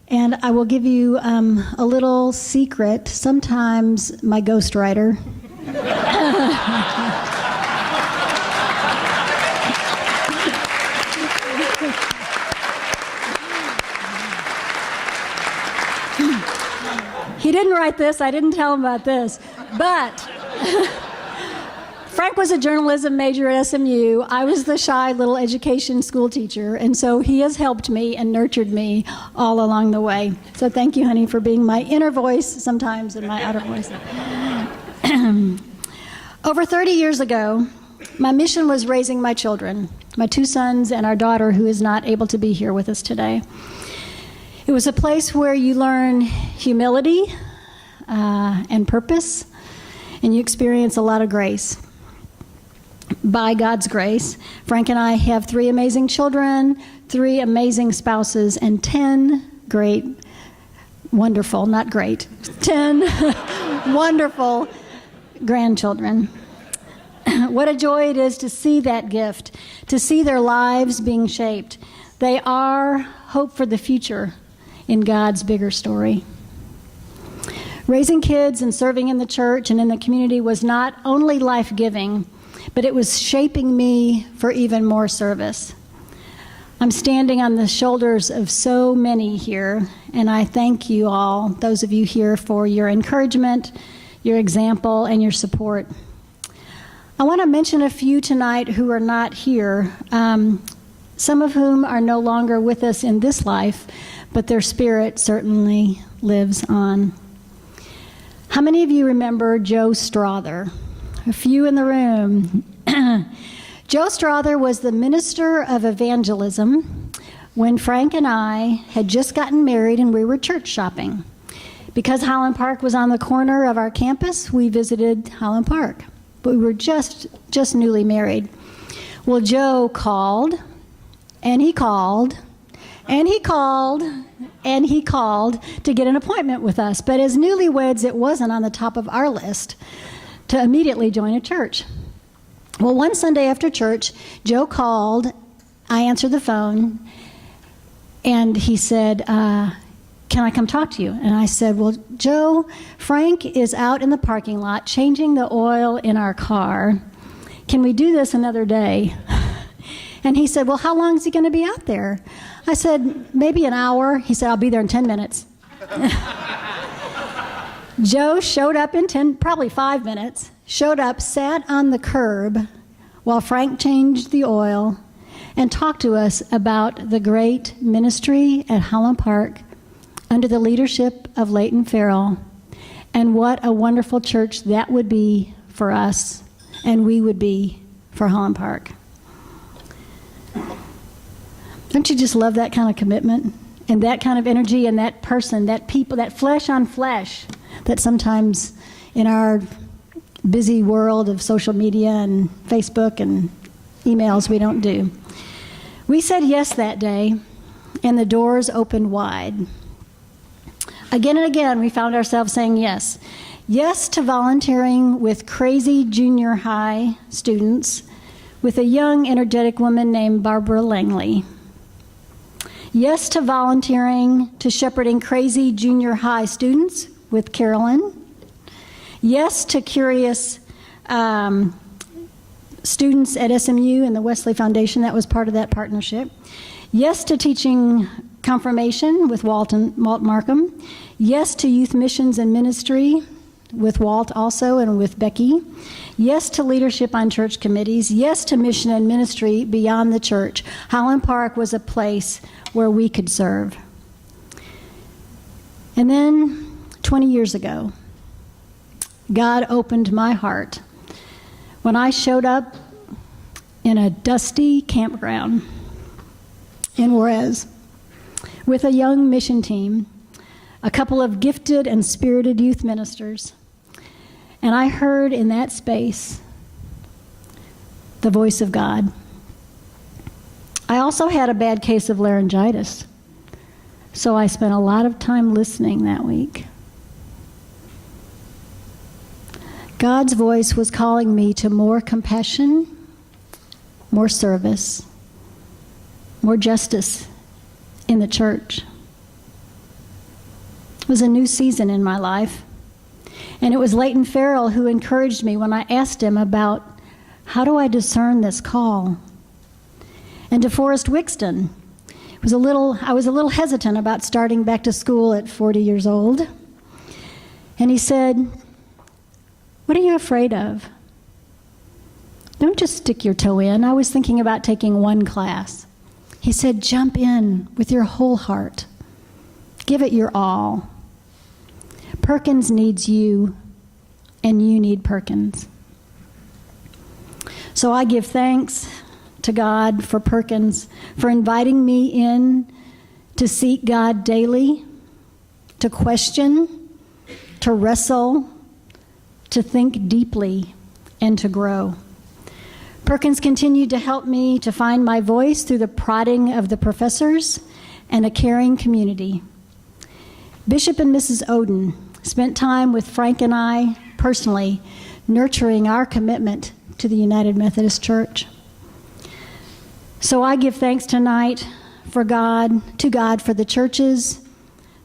and I will give you a little secret, sometimes my ghostwriter. He didn't write this, I didn't tell him about this, but Frank was a journalism major at SMU. I was the shy little education school teacher, and so he has helped me and nurtured me all along the way. So thank you, honey, for being my inner voice sometimes and my outer voice. Over 30 years ago, my mission was raising my children, my 2 sons and our daughter who is not able to be here with us today. It was a place where you learn humility and purpose, and you experience a lot of grace. By God's grace, Frank and I have 3 amazing children, 3 amazing spouses, and 10 wonderful grandchildren. What a joy it is to see that gift, to see their lives being shaped. They are hope for the future in God's bigger story. Raising kids and serving in the church and in the community was not only life-giving, but it was shaping me for even more service. I'm standing on the shoulders of so many here, and I thank you all, those of you here, for your encouragement, your example, and your support. I want to mention a few tonight who are not here, some of whom are no longer with us in this life, but their spirit certainly lives on. How many of you remember Joe Strother? A few in the room. Joe Strother was the minister of evangelism when Frank and I had just gotten married and we were church shopping. Because Highland Park was on the corner of our campus, we visited Highland Park. But we were just newly married. Well, Joe called, and he called, and he called, and he called to get an appointment with us. But as newlyweds, it wasn't on the top of our list to immediately join a church. Well, one Sunday after church, Joe called, I answered the phone, and he said, can I come talk to you? And I said, well, Joe, Frank is out in the parking lot changing the oil in our car. Can we do this another day? And he said, well, how long is he going to be out there? I said, maybe an hour. He said, I'll be there in 10 minutes. Joe showed up in probably 5 minutes, showed up, sat on the curb while Frank changed the oil, and talked to us about the great ministry at Highland Park under the leadership of Leighton Farrell, and what a wonderful church that would be for us, and we would be for Highland Park. Don't you just love that kind of commitment and that kind of energy and that person, that people, that flesh on flesh that sometimes in our busy world of social media and Facebook and emails we don't do. We said yes that day, and the doors opened wide. Again and again, we found ourselves saying yes. Yes to volunteering with crazy junior high students with a young, energetic woman named Barbara Langley. Yes to volunteering to shepherding crazy junior high students with Carolyn. Yes to curious students at SMU and the Wesley Foundation. That was part of that partnership. Yes to teaching confirmation with Walt Markham. Yes to youth missions and ministry with Walt also and with Becky. Yes to leadership on church committees. Yes to mission and ministry beyond the church. Highland Park was a place where we could serve. And then 20 years ago, God opened my heart when I showed up in a dusty campground in Juarez with a young mission team, a couple of gifted and spirited youth ministers, and I heard in that space the voice of God. I also had a bad case of laryngitis, so I spent a lot of time listening that week. God's voice was calling me to more compassion, more service, more justice in the church. It was a new season in my life. And it was Leighton Farrell who encouraged me when I asked him about how do I discern this call. And DeForest Wixton I was a little hesitant about starting back to school at 40 years old. And he said, what are you afraid of? Don't just stick your toe in. I was thinking about taking one class. He said, jump in with your whole heart. Give it your all. Perkins needs you, and you need Perkins. So I give thanks to God for Perkins, for inviting me in to seek God daily, to question, to wrestle, to think deeply, and to grow. Perkins continued to help me to find my voice through the prodding of the professors and a caring community. Bishop and Mrs. Oden spent time with Frank and I personally, nurturing our commitment to the United Methodist Church. So I give thanks tonight to God for the churches,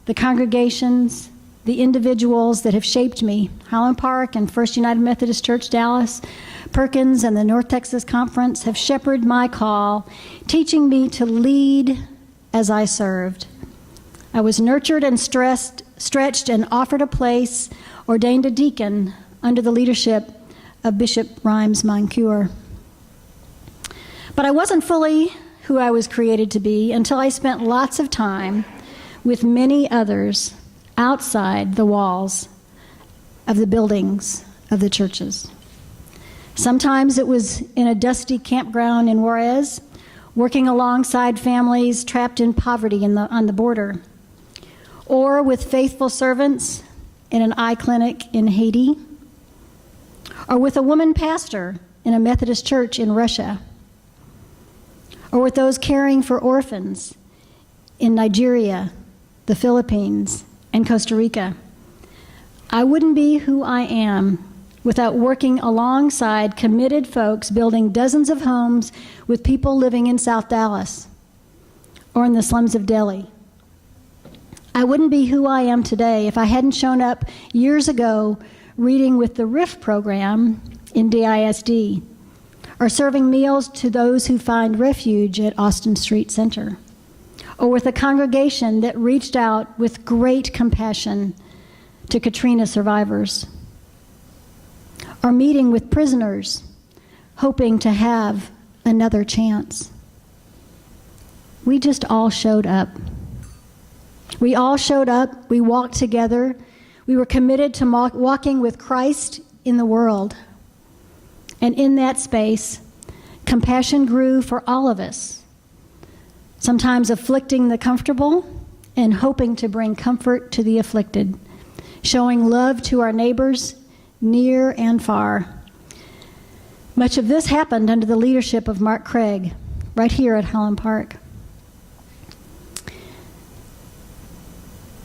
the congregations, the individuals that have shaped me, Highland Park and First United Methodist Church Dallas, Perkins and the North Texas Conference have shepherded my call, teaching me to lead as I served. I was nurtured and stretched and offered a place, ordained a deacon under the leadership of Bishop Rhymes Moncure. But I wasn't fully who I was created to be until I spent lots of time with many others outside the walls of the buildings of the churches. Sometimes it was in a dusty campground in Juarez, working alongside families trapped in poverty on the border, or with faithful servants in an eye clinic in Haiti, or with a woman pastor in a Methodist church in Russia, or with those caring for orphans in Nigeria, the Philippines, and Costa Rica. I wouldn't be who I am without working alongside committed folks building dozens of homes with people living in South Dallas or in the slums of Delhi. I wouldn't be who I am today if I hadn't shown up years ago reading with the RIF program in DISD, or serving meals to those who find refuge at Austin Street Center, or with a congregation that reached out with great compassion to Katrina survivors, or meeting with prisoners hoping to have another chance. We just all showed up. We all showed up, we walked together, we were committed to walking with Christ in the world. And in that space, compassion grew for all of us, sometimes afflicting the comfortable and hoping to bring comfort to the afflicted, showing love to our neighbors near and far. Much of this happened under the leadership of Mark Craig, right here at Highland Park.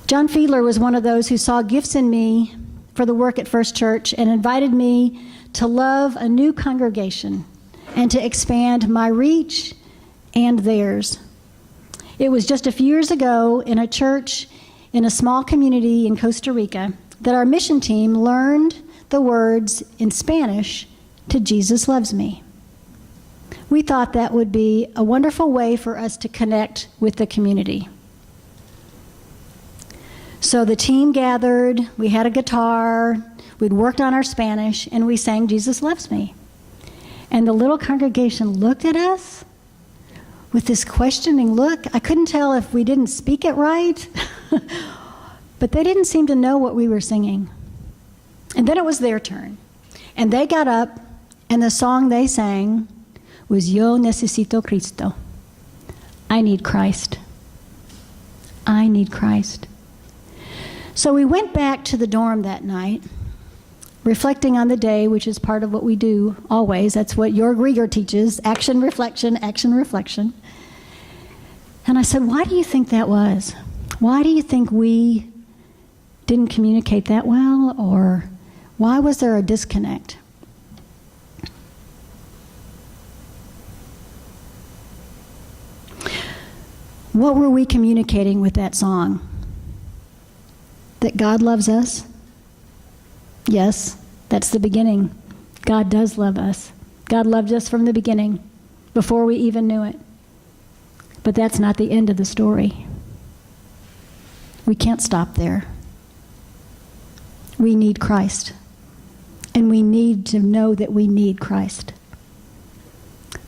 John Fiedler was one of those who saw gifts in me for the work at First Church and invited me to love a new congregation and to expand my reach and theirs. It was just a few years ago in a church in a small community in Costa Rica that our mission team learned the words in Spanish to Jesus Loves Me. We thought that would be a wonderful way for us to connect with the community. So the team gathered, we had a guitar, we'd worked on our Spanish, and we sang Jesus Loves Me. And the little congregation looked at us with this questioning look. I couldn't tell if we didn't speak it right, but they didn't seem to know what we were singing. And then it was their turn. And they got up, and the song they sang was Yo Necesito Cristo. I need Christ. I need Christ. So we went back to the dorm that night, reflecting on the day, which is part of what we do always. That's what Jörg Rieger teaches, action, reflection, action, reflection. And I said, why do you think that was? Why do you think we didn't communicate that well? Or why was there a disconnect? What were we communicating with that song? That God loves us? Yes, that's the beginning. God does love us. God loved us from the beginning, before we even knew it. But that's not the end of the story. We can't stop there. We need Christ. And we need to know that we need Christ.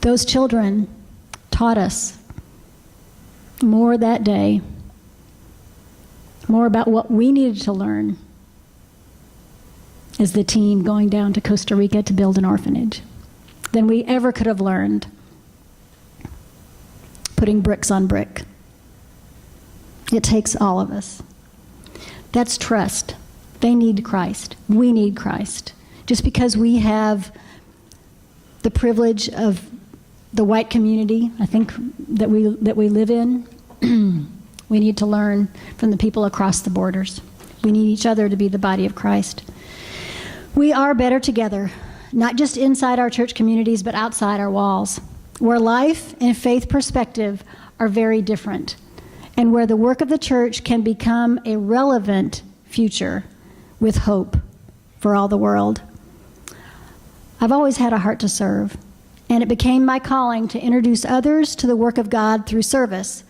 Those children taught us more that day, more about what we needed to learn as the team going down to Costa Rica to build an orphanage than we ever could have learned putting bricks on brick. It takes all of us. That's trust. They need Christ. We need Christ. Just because we have the privilege of the white community, I think, that we live in, we need to learn from the people across the borders. We need each other to be the body of Christ. We are better together, not just inside our church communities, but outside our walls, where life and faith perspective are very different, and where the work of the church can become a relevant future with hope for all the world. I've always had a heart to serve, and it became my calling to introduce others to the work of God through service.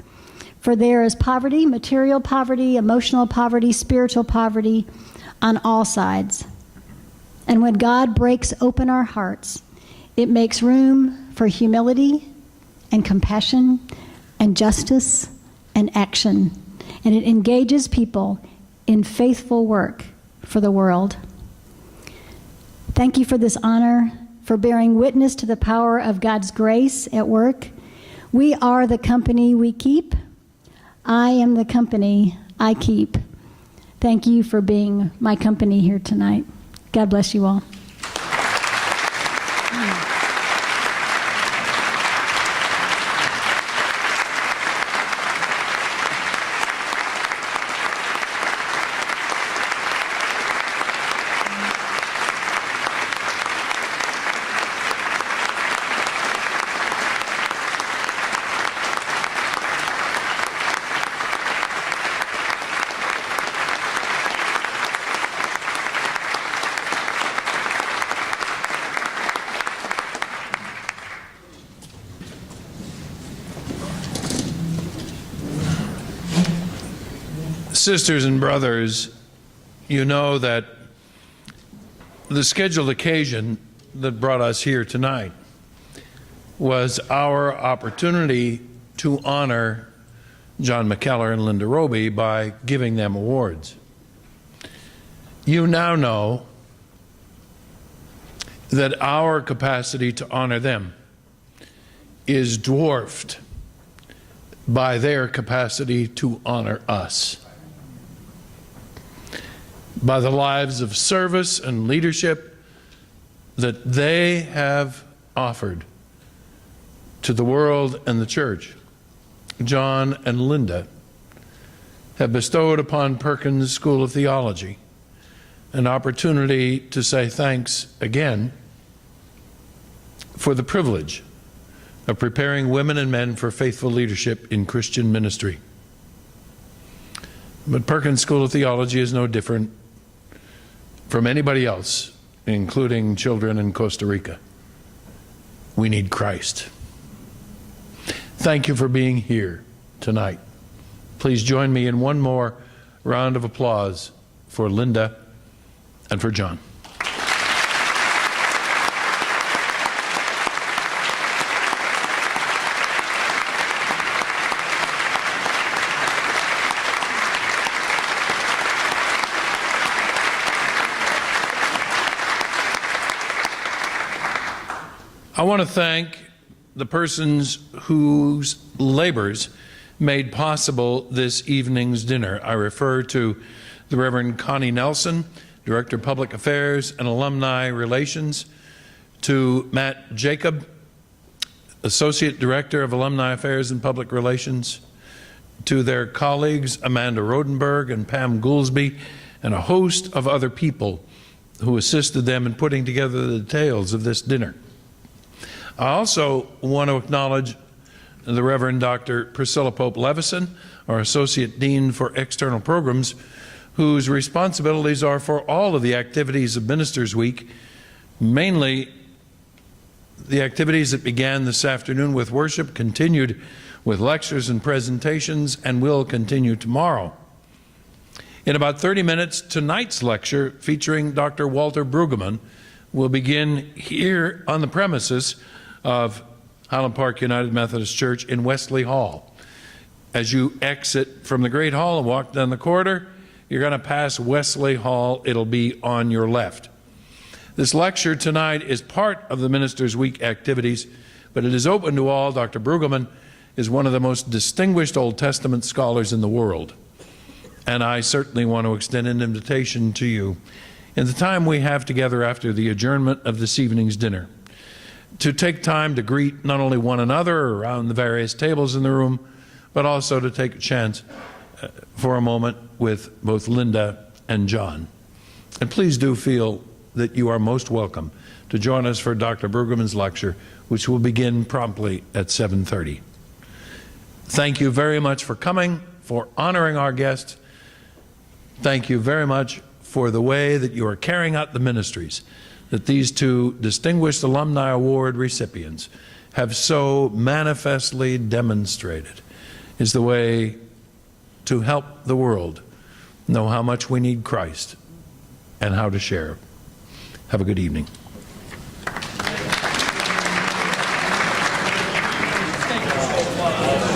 For there is poverty, material poverty, emotional poverty, spiritual poverty on all sides. And when God breaks open our hearts, it makes room for humility and compassion and justice and action. And it engages people in faithful work for the world. Thank you for this honor, for bearing witness to the power of God's grace at work. We are the company we keep. I am the company I keep. Thank you for being my company here tonight. God bless you all. Sisters and brothers, you know that the scheduled occasion that brought us here tonight was our opportunity to honor John McKellar and Linda Roby by giving them awards. You now know that our capacity to honor them is dwarfed by their capacity to honor us, by the lives of service and leadership that they have offered to the world and the church. John and Linda have bestowed upon Perkins School of Theology an opportunity to say thanks again for the privilege of preparing women and men for faithful leadership in Christian ministry. But Perkins School of Theology is no different from anybody else, including children in Costa Rica. We need Christ. Thank you for being here tonight. Please join me in one more round of applause for Linda and for John. I want to thank the persons whose labors made possible this evening's dinner. I refer to the Reverend Connie Nelson, Director of Public Affairs and Alumni Relations, to Matt Jacob, Associate Director of Alumni Affairs and Public Relations, to their colleagues Amanda Rodenberg and Pam Goolsby, and a host of other people who assisted them in putting together the details of this dinner. I also want to acknowledge the Reverend Dr. Priscilla Pope Levison, our Associate Dean for External Programs, whose responsibilities are for all of the activities of Ministers Week, mainly the activities that began this afternoon with worship, continued with lectures and presentations, and will continue tomorrow. In about 30 minutes, tonight's lecture, featuring Dr. Walter Brueggemann, will begin here on the premises of Highland Park United Methodist Church in Wesley Hall. As you exit from the Great Hall and walk down the corridor, you're going to pass Wesley Hall. It'll be on your left. This lecture tonight is part of the Ministers' Week activities, but it is open to all. Dr. Brueggemann is one of the most distinguished Old Testament scholars in the world. And I certainly want to extend an invitation to you in the time we have together after the adjournment of this evening's dinner to take time to greet not only one another around the various tables in the room, but also to take a chance for a moment with both Linda and John. And please do feel that you are most welcome to join us for Dr. Brueggemann's lecture, which will begin promptly at 7:30. Thank you very much for coming, for honoring our guests. Thank you very much for the way that you are carrying out the ministries that these two distinguished Alumni Award recipients have so manifestly demonstrated is the way to help the world know how much we need Christ and how to share. Have a good evening. Thank you so much.